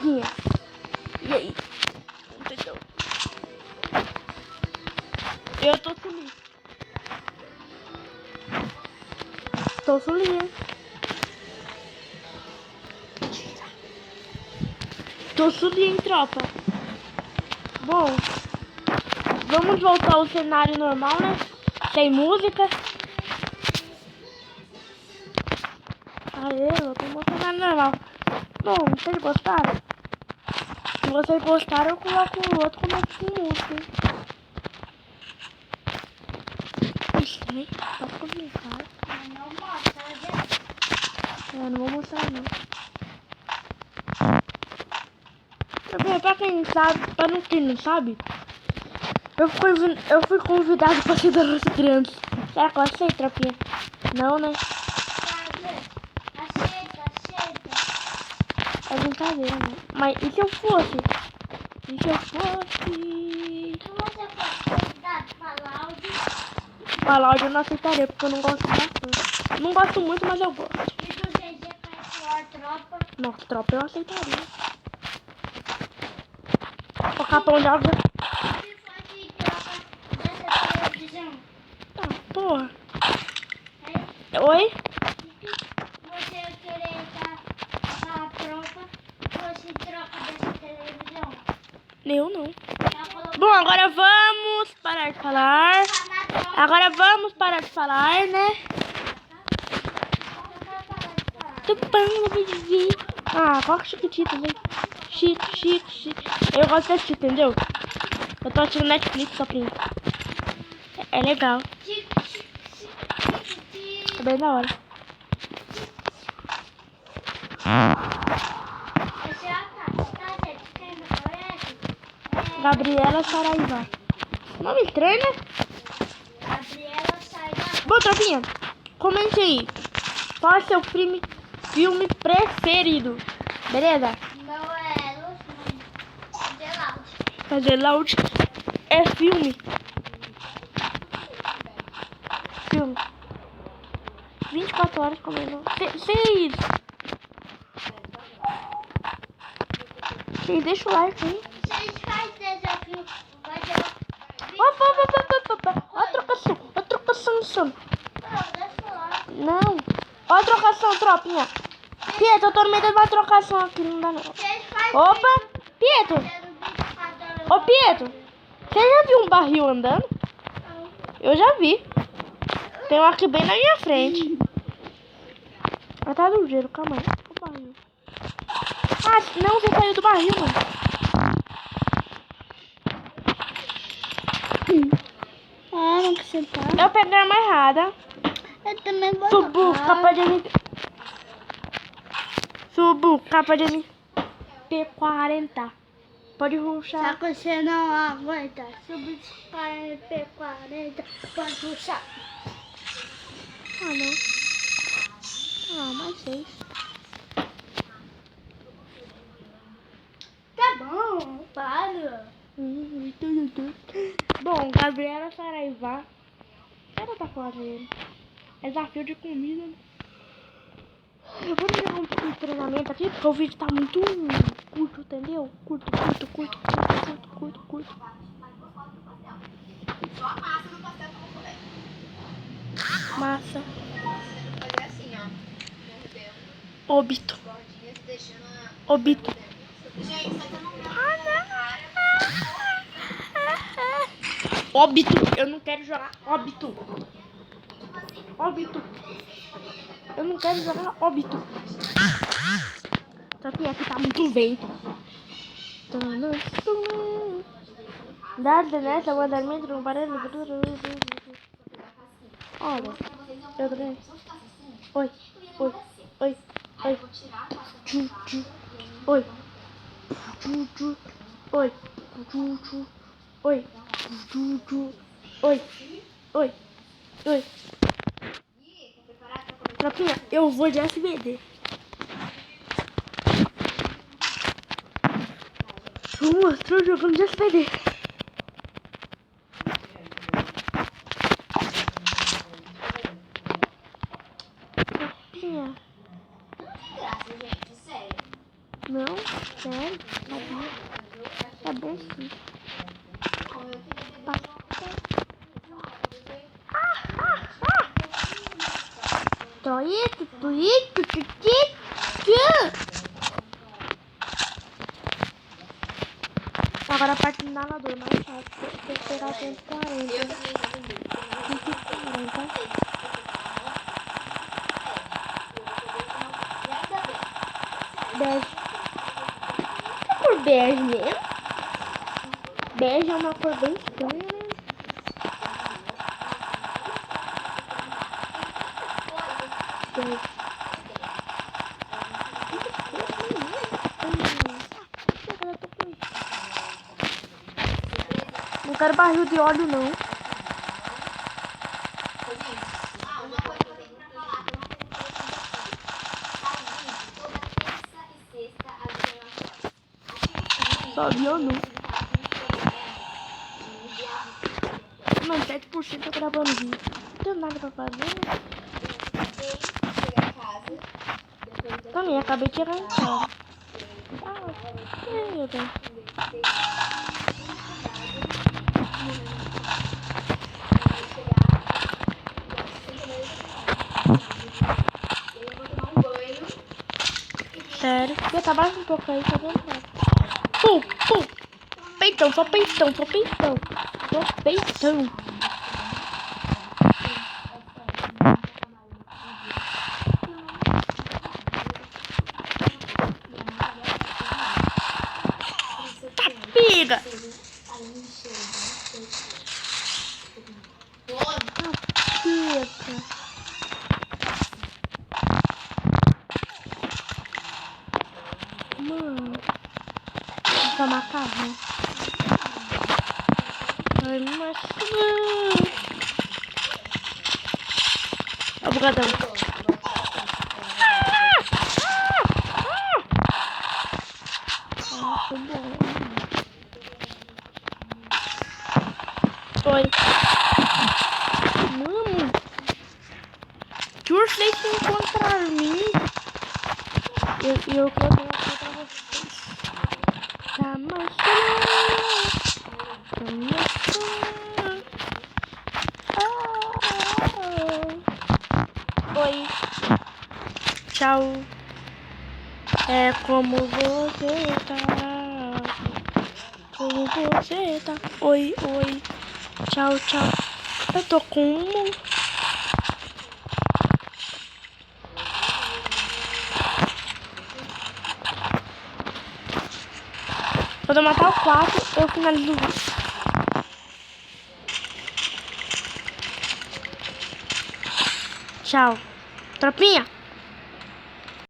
tropinha. E aí? Entendeu? Eu tô sumindo. Tô sumindo. Tô subindo, tropa. Bom, vamos voltar ao cenário normal, né? Sem música. Aê, voltamos ao cenário normal. Bom, vocês gostaram? Se vocês gostaram, eu coloco o outro com música, hein? Estranho, tá complicado. Não mostra, gente. Não vou mostrar não. Pra quem sabe, pra quem não sabe, eu fui convidado pra ser da nossa criança. Será que eu aceito, tropinha? Não, né? Aceita. É brincadeira, né? Mas e se eu fosse? E se eu fosse? Se você for convidado pra áudio, A Láudia eu não aceitaria, porque eu não gosto bastante. Não gosto muito, mas eu gosto. e do GG Cachorro Tropa, Nossa, tropa eu aceitaria. O capão de árvore. se fosse tropa dessa televisão, Tá, porra. hein? Oi? Você ia querer estar a tropa, fosse tropa dessa televisão. Eu não. Já colocou Bom, agora vamos parar de falar. na tropa. Agora vamos parar de falar, né? Ah, coloca Chiquitita, né? Chique. Eu gosto de assistir, entendeu? Eu tô assistindo Netflix, só print. É legal. É bem da hora. Gabriela Saraiva. Nome estranho, né? Gabriela Saraiva. Bom, tropinha, comente aí. Qual é seu filme preferido? Beleza? Meu é Loud. Fazer loud é filme. 24 horas comendo. Seis. Sim, deixa o like aí. Vocês fazem desafio. Opa. Ó a trocação, insano. Não, deixa lá. Não. Ó a trocação, tropinha. Pietro, eu tô no meio de uma trocação aqui, não dá não. Vocês fazem Opa, Pietro. Ô, Pietro, você já viu um barril andando? Eu já vi. Tem um aqui bem na minha frente. Atrás do gelo, calma aí. O barril. Ah, não, você saiu do barril, mano. Ah, não que você tá. Eu peguei a arma errada. Eu também vou. Subu, capa de MP. Subu, capa de MP40. Pode Só ruxar. que você não aguenta. Subir para MP40. Pode puxar. Ah, não. Ah, mais 6. Tá bom, para. Bom, Gabriela Saraiva. Ela tá fazendo. É desafio de comida. Né? Eu vou dar um treinamento aqui, porque o vídeo tá muito curto, entendeu? Curto. Só a massa do pastel que eu vou comer. Massa. Fazer assim, ó. Mordendo. Óbito. Gordinhas, deixando Óbito. Gente, só que eu não quero. Óbito. Eu não quero jogar óbito. Óbito. Eu não quero jogar óbito. Só que aqui tá muito vento. Dada nessa, o andamento não parece. Olha. Eu também. Oi. Tchu. Oi. Tchu. Oi. Oi. Tropinha, eu vou de SBD. Vou mostrar jogando de SBD. Tropinha. Graça, gente, sério. Não, sério. Agora a parte do inalador, mais chato. Tem que pegar 140. Eu também já vi. 140. Bege. Que cor bege mesmo? Bege é uma cor bem estranha, né? Bege. Não quero barril de óleo, não. Ah, uma coisa que eu tenho pra falar. Toda terça e sexta, às 19 horas. Sabia ou não? 97% eu gravando vídeo. Não tenho nada pra fazer. Chegar em casa. Também acabei de chegar em casa. Eu tenho. Sério. Eu tava um pouco aí, tá vendo? Pum, pum. Peitão, só peitão, só peitão. Só peitão. Tá, pega. Pega. Mano. Essa macarrão. Ai, maçã. Obrigadão. Acho bom. Foi. Mano. Que vocês se encontrar mim. Eu quero mostrar pra vocês. Tá maçã. Tá maçã. Oi. Tchau. É como você tá. Como você tá. Oi, oi. Tchau, tchau. Eu tô com um. Quando eu matar o 4, eu finalizo o vídeo. Tchau. Tropinha.